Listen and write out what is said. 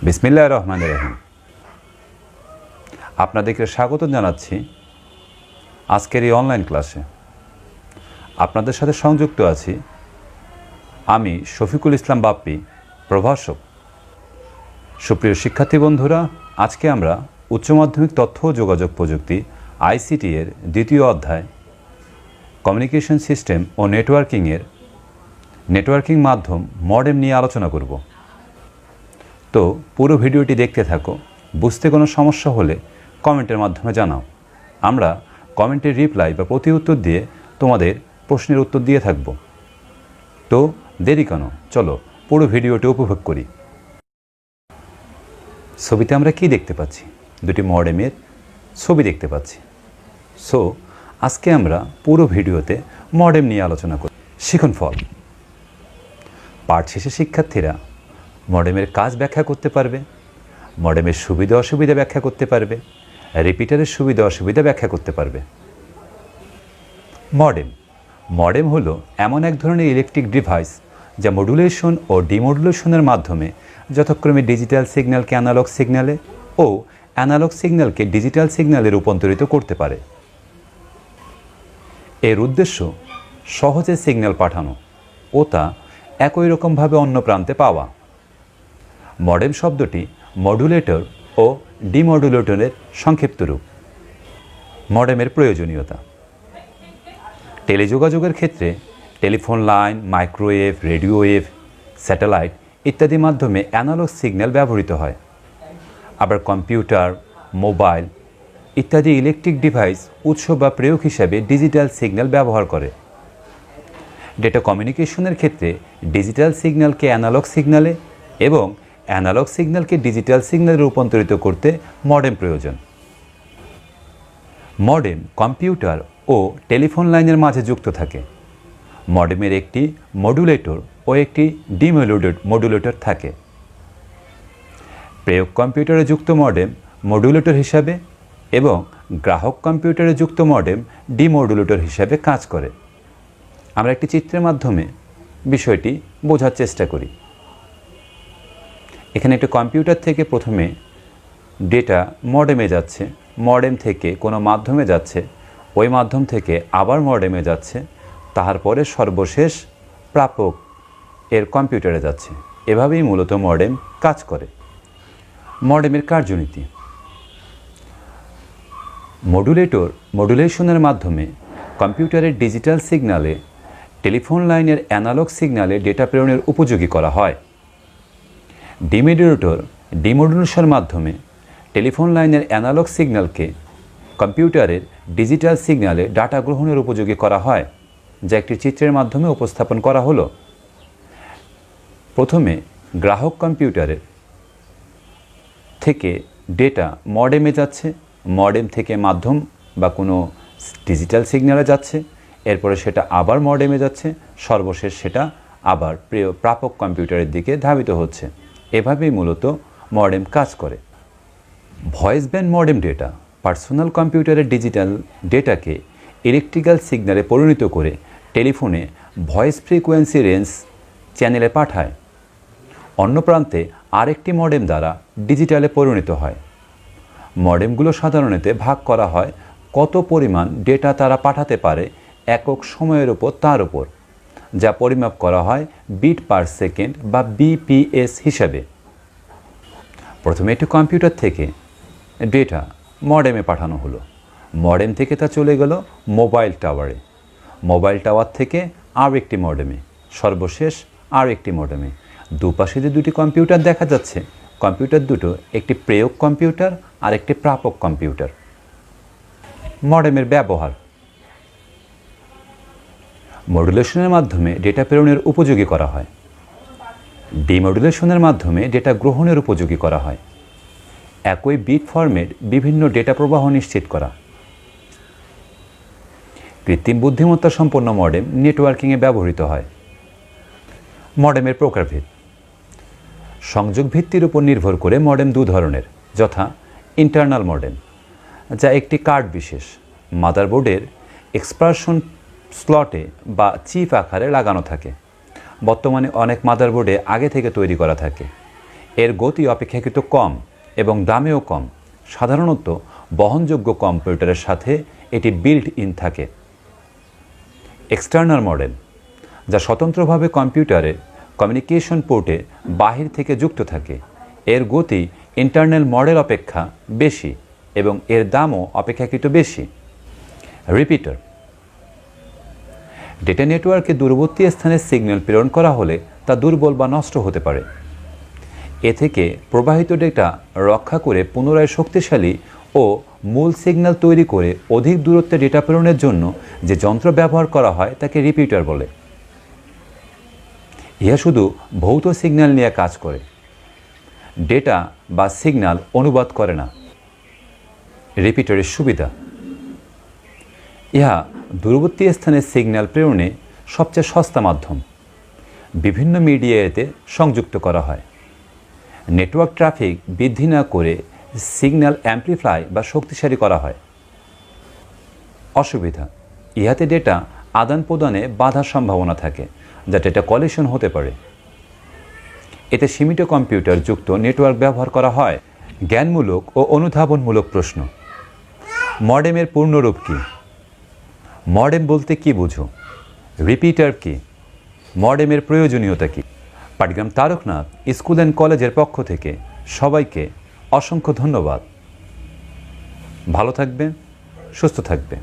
বিসমিল্লাহির রহমানির রহিম। আপনাদেরকে স্বাগত জানাচ্ছি আজকের এই অনলাইন ক্লাসে। আপনাদের সাথে সংযুক্ত আছি আমি শফিকুল ইসলাম বাপ্পি, প্রভাষক। সুপ্রিয় শিক্ষার্থী বন্ধুরা, আজকে আমরা উচ্চ মাধ্যমিক তথ্য ও যোগাযোগ প্রযুক্তি আইসিটি এর দ্বিতীয় অধ্যায় কমিউনিকেশন সিস্টেম ও নেটওয়ার্কিং মাধ্যম মডেম নিয়ে আলোচনা করব। তো পুরো ভিডিওটি দেখতে থাকো। বুঝতে কোনো সমস্যা হলে কমেন্টের মাধ্যমে জানাও। আমরা কমেন্টের রিপ্লাই বা প্রতি উত্তর দিয়ে তোমাদের প্রশ্নের উত্তর দিয়ে থাকব। তো দেরি কেন, চলো পুরো ভিডিওটি উপভোগ করি। ছবিতে আমরা কি দেখতে পাচ্ছি? দুটি মডেমের ছবি দেখতে পাচ্ছি। সো আজকে আমরা পুরো ভিডিওতে মডেম নিয়ে আলোচনা করি। শিখন ফল। পাঠ শেষে শিক্ষার্থীরা মডেমের কাজ ব্যাখ্যা করতে পারবে, মডেমের সুবিধা অসুবিধা ব্যাখ্যা করতে পারবে, রিপিটারের সুবিধা অসুবিধা ব্যাখ্যা করতে পারবে। মডেম হলো এমন এক ধরনের ইলেকট্রিক ডিভাইস যা মডুলেশন ও ডিমডুলেশনের মাধ্যমে যথাক্রমে ডিজিটাল সিগন্যালকে অ্যানালগ সিগন্যালে ও অ্যানালগ সিগন্যালকে ডিজিটাল সিগন্যালে রূপান্তরিত করতে পারে। এর উদ্দেশ্য সহজে সিগন্যাল পাঠানো ও তা একই রকমভাবে অন্য প্রান্তে পাওয়া। মডেম শব্দটি মডুলেটর ও ডিমডুলেটরের সংক্ষিপ্ত রূপ। মডেমের প্রয়োজনীয়তা। টেলিযোগাযোগের ক্ষেত্রে telephone line, microwave, radio wave, satellite ইত্যাদি মাধ্যমে অ্যানালগ সিগন্যাল ব্যবহৃত হয়। আবার কম্পিউটার, মোবাইল ইত্যাদি ইলেকট্রিক ডিভাইস উৎস বা প্রয়োগ হিসাবে ডিজিটাল সিগন্যাল ব্যবহার করে। ডেটা কমিউনিকেশনের ক্ষেত্রে ডিজিটাল সিগন্যালকে অ্যানালগ সিগন্যালে এবং অ্যানালগ সিগন্যালকে ডিজিটাল সিগন্যালে রূপান্তরিত করতে মডেম প্রয়োজন। মডেম কম্পিউটার ও টেলিফোন লাইনের মাঝে যুক্ত থাকে। মডেমের একটি মডুলেটর ও একটি ডিমডুলেটর থাকে। প্রয়োগ কম্পিউটারে যুক্ত মডেম মডুলেটর হিসাবে এবং গ্রাহক কম্পিউটারে যুক্ত মডেম ডিমডুলেটর হিসাবে কাজ করে। আমরা একটি চিত্রের মাধ্যমে বিষয়টি বোঝার চেষ্টা করি। এখানে একটি কম্পিউটার থেকে প্রথমে ডেটা মডেমে যাচ্ছে, মডেম থেকে কোনো মাধ্যমে যাচ্ছে, ওই মাধ্যম থেকে আবার মডেমে যাচ্ছে, তারপরে সর্বশেষ প্রাপক এর কম্পিউটারে যাচ্ছে। এভাবেই মূলত মডেম কাজ করে। মডেমের কার্যনীতি। মডুলেশনের মাধ্যমে কম্পিউটারের ডিজিটাল সিগন্যালে টেলিফোন লাইনের অ্যানালগ সিগন্যালে ডেটা প্রেরণের উপযোগী করা হয়। ডিমডুলেশনের মাধ্যমে টেলিফোন লাইনের অ্যানালগ সিগন্যালকে কম্পিউটারের ডিজিটাল সিগন্যালে ডাটা গ্রহণের উপযোগী করা হয়, যা একটি চিত্রের মাধ্যমে উপস্থাপন করা হলো। প্রথমে গ্রাহক কম্পিউটারের থেকে ডেটা মডেমে যাচ্ছে, মডেম থেকে মাধ্যম বা কোনো ডিজিটাল সিগন্যালে যাচ্ছে, এরপরে সেটা আবার মডেমে যাচ্ছে, সর্বশেষ সেটা আবার প্রাপক কম্পিউটারের দিকে ধাবিত হচ্ছে। এভাবেই মূলত মডেম কাজ করে। Voice band modem data personal কম্পিউটারের ডিজিটাল ডেটাকে ইলেকট্রিক্যাল সিগন্যালে পরিণত করে টেলিফোনে ভয়েস ফ্রিকোয়েন্সি রেঞ্জ চ্যানেলে পাঠায়। অন্য প্রান্তে আরেকটি মডেম দ্বারা ডিজিটালে পরিণত হয়। মডেমগুলো সাধারণত ভাগ করা হয় কত পরিমাণ ডেটা তারা পাঠাতে পারে একক সময়ের উপর, তার উপর, যা পরিমাপ করা হয় বিট পার সেকেন্ড বা বিপিএস হিসাবে। প্রথমে একটি কম্পিউটার থেকে ডেটা মডেমে পাঠানো হলো, মডেম থেকে তা চলে গেল মোবাইল টাওয়ারে, মোবাইল টাওয়ার থেকে আর একটি মডেমে, সর্বশেষ আর একটি মডেমে। দুপাশে যে দুটি কম্পিউটার দেখা যাচ্ছে, কম্পিউটার দুটো একটি প্রয়োগ কম্পিউটার আর একটি প্রাপক কম্পিউটার। মডেমের ব্যবহার। মডুলেশনের মাধ্যমে ডেটা প্রেরণের উপযোগী করা হয়। ডিমডুলেশনের মাধ্যমে ডেটা গ্রহণের উপযোগী করা হয়। একই বিট ফরম্যাট বিভিন্ন ডেটা প্রবাহ নিশ্চিত করা। কৃত্রিম বুদ্ধিমত্তা সম্পন্ন মডেম নেটওয়ার্কিংয়ে ব্যবহৃত হয়। মডেমের প্রকারভেদ। সংযোগ ভিত্তির উপর নির্ভর করে মডেম দু ধরনের, যথা ইন্টারনাল মডেম, যা একটি কার্ড বিশেষ মাদারবোর্ডের এক্সপানশন স্লটে বা চিপ আকারে লাগানো থাকে। বর্তমানে অনেক মাদারবোর্ডে আগে থেকে তৈরি করা থাকে। এর গতি অপেক্ষাকৃত কম এবং দামেও কম। সাধারণত বহনযোগ্য কম্পিউটারের সাথে এটি বিল্ট ইন থাকে। এক্সটার্নাল মডেম, যা স্বতন্ত্রভাবে কম্পিউটারের কমিউনিকেশন পোর্টে বাহির থেকে যুক্ত থাকে। এর গতি ইন্টারনাল মডেল অপেক্ষা বেশি এবং এর দামও অপেক্ষাকৃত বেশি। রিপিটার, ডেটা নেটওয়ার্কে দূরবর্তী স্থানে সিগন্যাল প্রেরণ করা হলে তা দুর্বল বা নষ্ট হতে পারে। এ থেকে প্রবাহিত ডেটা রক্ষা করে পুনরায় শক্তিশালী ও মূল সিগন্যাল তৈরি করে অধিক দূরত্বে ডেটা প্রেরণের জন্য যে যন্ত্র ব্যবহার করা হয় তাকে রিপিটার বলে। ইহা শুধু ভৌত সিগন্যাল নিয়ে কাজ করে, ডেটা বা সিগন্যাল অনুবাদ করে না। রিপিটারের সুবিধা: ইহা দূরবর্তী স্থানে সিগন্যাল প্রেরণে সবচেয়ে সস্তা মাধ্যম। বিভিন্ন মিডিয়া এতে সংযুক্ত করা হয়। নেটওয়ার্ক ট্রাফিক বৃদ্ধি না করে সিগন্যাল অ্যাম্প্লিফাই বা শক্তিশালী করা হয়। অসুবিধা: ইহাতে ডেটা আদান প্রদানে বাধার সম্ভাবনা থাকে, যা ডেটা কলিশন হতে পারে। এতে সীমিত কম্পিউটার যুক্ত নেটওয়ার্ক ব্যবহার করা হয়। জ্ঞানমূলক ও অনুধাবনমূলক প্রশ্ন: মডেমের পূর্ণরূপ কী? মডেম বলতে কী বুঝো? রিপিটার কী? মডেমের প্রয়োজনীয়তা কী? পাটগ্রাম তারকনাথ স্কুল অ্যান্ড কলেজের পক্ষ থেকে সবাইকে অসংখ্য ধন্যবাদ। ভালো থাকবেন, সুস্থ থাকবেন।